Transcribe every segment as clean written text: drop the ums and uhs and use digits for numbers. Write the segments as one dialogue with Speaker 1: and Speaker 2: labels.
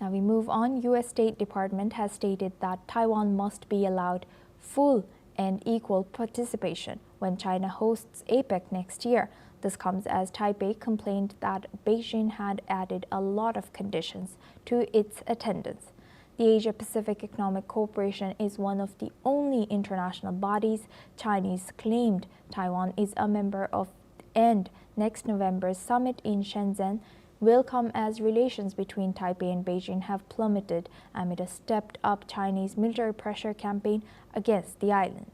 Speaker 1: Now we move on. U.S. State Department has stated that Taiwan must be allowed full and equal participation when China hosts APEC next year. This comes as Taipei complained that Beijing had added a lot of conditions to its attendance. The Asia-Pacific Economic Cooperation is one of the only international bodies Chinese claimed Taiwan is a member of, and next November's summit in Shenzhen will come as relations between Taipei and Beijing have plummeted amid a stepped-up Chinese military pressure campaign against the island.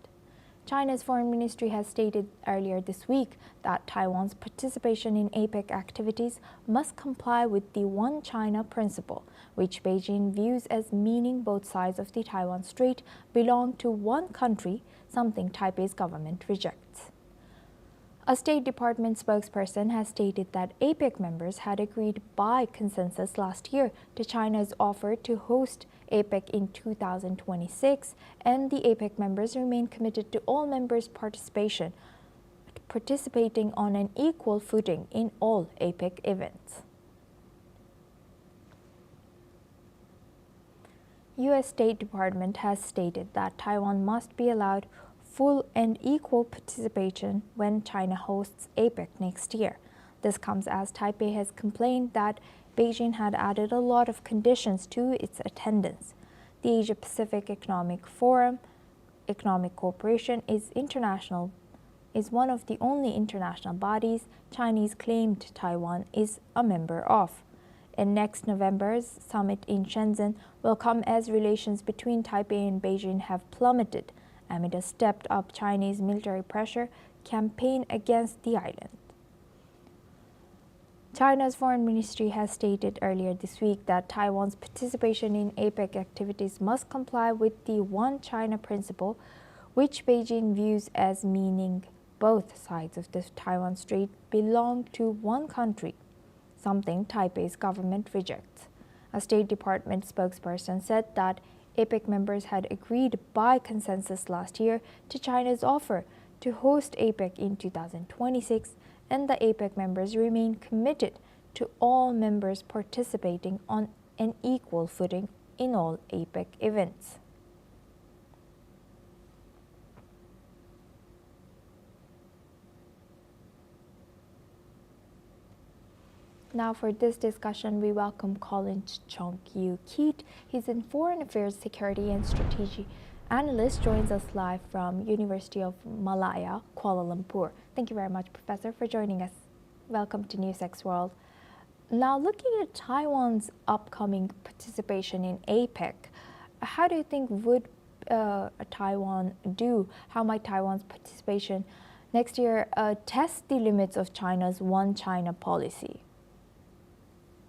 Speaker 1: China's foreign ministry has stated earlier this week that Taiwan's participation in APEC activities must comply with the One China principle, which Beijing views as meaning both sides of the Taiwan Strait belong to one country, something Taipei's government rejects. A State Department spokesperson has stated that APEC members had agreed by consensus last year to China's offer to host APEC in 2026, and the APEC members remain committed to all members' participating on an equal footing in all APEC events. U.S. State Department has stated that Taiwan must be allowed full and equal participation when China hosts APEC next year. This comes as Taipei has complained that Beijing had added a lot of conditions to its attendance. The Asia-Pacific Economic Forum, Economic Cooperation is one of the only international bodies Chinese claimed Taiwan is a member of. And next November's summit in Shenzhen will come as relations between Taipei and Beijing have plummeted amid a stepped-up Chinese military pressure campaign against the island. China's foreign ministry has stated earlier this week that Taiwan's participation in APEC activities must comply with the One China principle, which Beijing views as meaning both sides of the Taiwan Strait belong to one country, something Taipei's government rejects. A State Department spokesperson said that APEC members had agreed by consensus last year to China's offer to host APEC in 2026, and the APEC members remain committed to all members participating on an equal footing in all APEC events. Now for this discussion, we welcome Colin Chong-Yu-Keat. He's in Foreign Affairs, Security and Strategy Analyst, joins us live from University of Malaya, Kuala Lumpur. Thank you very much, Professor, for joining us. Welcome to NewsX World. Now, looking at Taiwan's upcoming participation in APEC, how do you think would Taiwan do? How might Taiwan's participation next year test the limits of China's One China policy?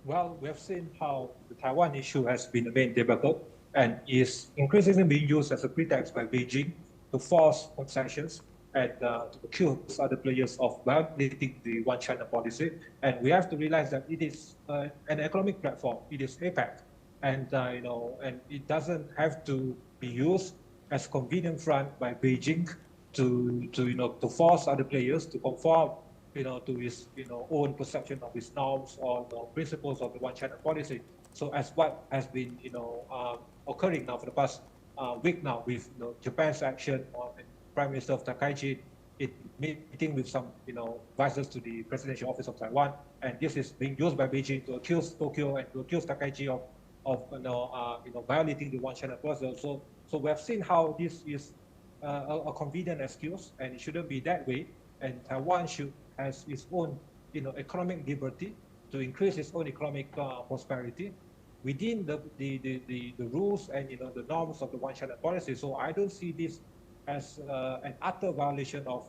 Speaker 2: Well, we have seen how the Taiwan issue has been a main debacle and is increasingly being used as a pretext by Beijing to force concessions and to accuse other players of violating the One China policy. And we have to realize that it is an economic platform. It is APEC, and and it doesn't have to be used as a convenient front by Beijing to force other players to conform to his own perception of his norms or principles of the One China policy. So as what has been occurring now for the past week now with Japan's action on Prime Minister of Takaichi meeting with some advisors to the presidential office of Taiwan, and this is being used by Beijing to accuse Tokyo and to accuse Takaichi of violating the One China policy. So we have seen how this is a convenient excuse, and it shouldn't be that way. And Taiwan has its own economic liberty to increase its own economic prosperity within the rules and the norms of the One China policy. So I don't see this as an utter violation of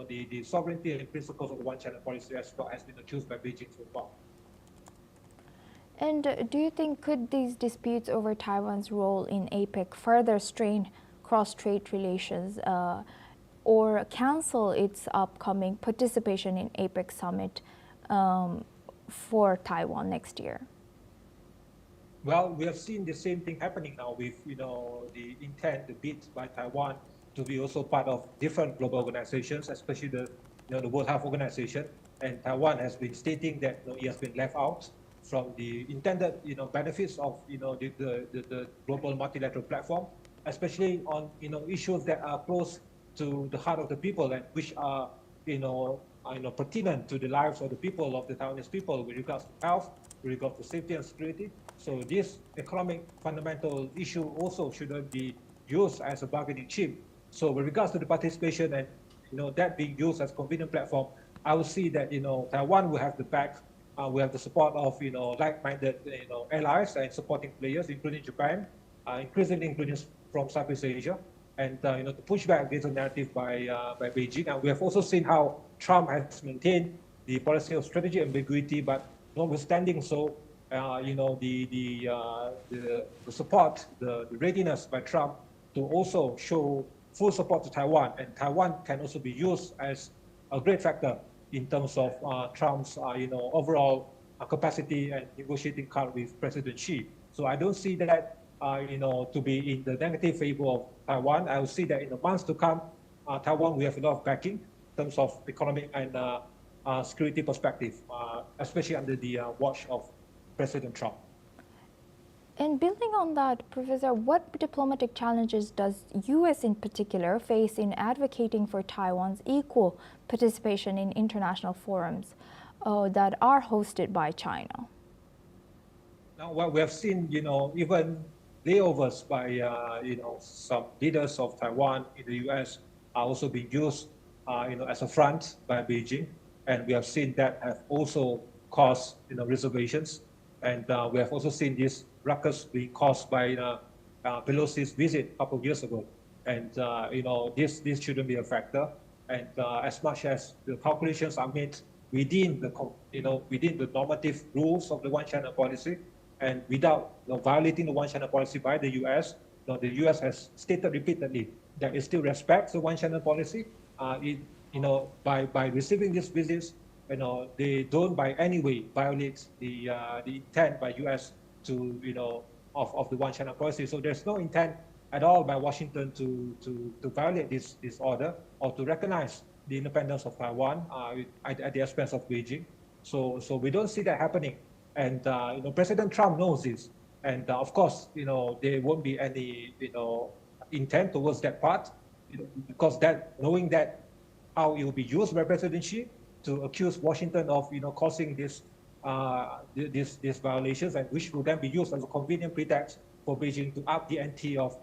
Speaker 2: the sovereignty and principles of the One China policy as well as been accused by Beijing so far.
Speaker 1: And do you think could these disputes over Taiwan's role in APEC further strain cross-strait relations or cancel its upcoming participation in APEC summit for Taiwan next year?
Speaker 2: Well, we have seen the same thing happening now with the intent, the bid by Taiwan to be also part of different global organizations, especially the World Health Organization. And Taiwan has been stating that it has been left out from the intended benefits of the global multilateral platform, especially on issues that are close to the heart of the people and which are pertinent to the lives of the people, of the Taiwanese people, with regards to health, with regards to safety and security. So this economic fundamental issue also shouldn't be used as a bargaining chip. So with regards to the participation and that being used as a convenient platform, I will see that Taiwan will have the back, we have the support of like-minded allies and supporting players, including Japan, increasingly including from Southeast Asia, and to push back against the narrative by Beijing. And we have also seen how Trump has maintained the policy of strategic ambiguity, but notwithstanding so, the support, the readiness by Trump to also show full support to Taiwan, and Taiwan can also be used as a great factor in terms of Trump's overall capacity and negotiating card with President Xi. So I don't see that to be in the negative favor of Taiwan. I will see that in the months to come, Taiwan will have a lot of backing in terms of economic and security perspective, especially under the watch of President Trump.
Speaker 1: And building on that, Professor, what diplomatic challenges does U.S. in particular face in advocating for Taiwan's equal participation in international forums that are hosted by China?
Speaker 2: Now, what we have seen, even layovers by, some leaders of Taiwan in the U.S. are also being used, as a front by Beijing, and we have seen that have also caused, reservations, and we have also seen this ruckus being caused by Pelosi's visit a couple of years ago, and this shouldn't be a factor. And as much as the calculations are made within the normative rules of the One China policy, and without violating the One China policy by the U.S., the U.S. has stated repeatedly that it still respects the One China policy. By receiving these visits, they don't by any way violate the intent by U.S. to of the One China policy. So there's no intent at all by Washington to violate this order or to recognize the independence of Taiwan at the expense of Beijing. So we don't see that happening. And President Trump knows this. And of course, there won't be any intent towards that part, because knowing that how it will be used by President Xi to accuse Washington of causing these violations, and which will then be used as a convenient pretext for Beijing to up the ante of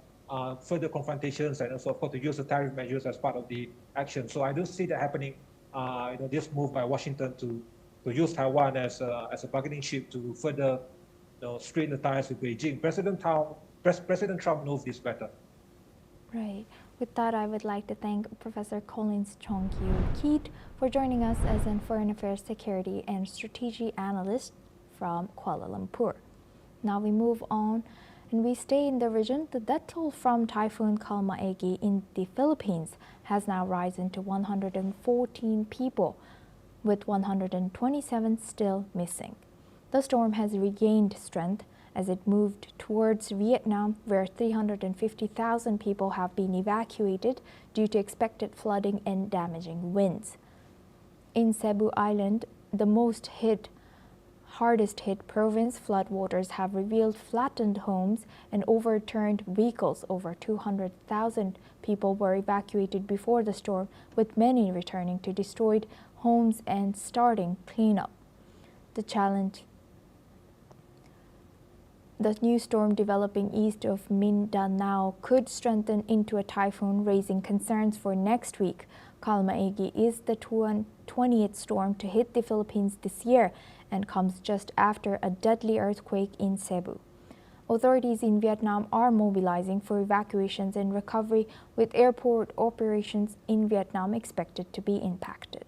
Speaker 2: further confrontations, and also of course to use the tariff measures as part of the action. So I don't see that happening. This move by Washington to use Taiwan as a bargaining chip to further strain the ties with Beijing. President Trump knows this better.
Speaker 1: Right. With that, I would like to thank Professor Collins Chong-Kyu-Keat for joining us as a Foreign Affairs Security and Strategy Analyst from Kuala Lumpur. Now we move on and we stay in the region. The death toll from Typhoon Kalmaegi in the Philippines has now risen to 114 people, with 127 still missing. The storm has regained strength as it moved towards Vietnam, where 350,000 people have been evacuated due to expected flooding and damaging winds. In Cebu Island, the hardest hit province, floodwaters have revealed flattened homes and overturned vehicles. Over 200,000 people were evacuated before the storm, with many returning to destroyed homes and starting cleanup. The new storm developing east of Mindanao could strengthen into a typhoon, raising concerns for next week. Kalmaegi is the 20th storm to hit the Philippines this year and comes just after a deadly earthquake in Cebu. Authorities in Vietnam are mobilizing for evacuations and recovery, with airport operations in Vietnam expected to be impacted.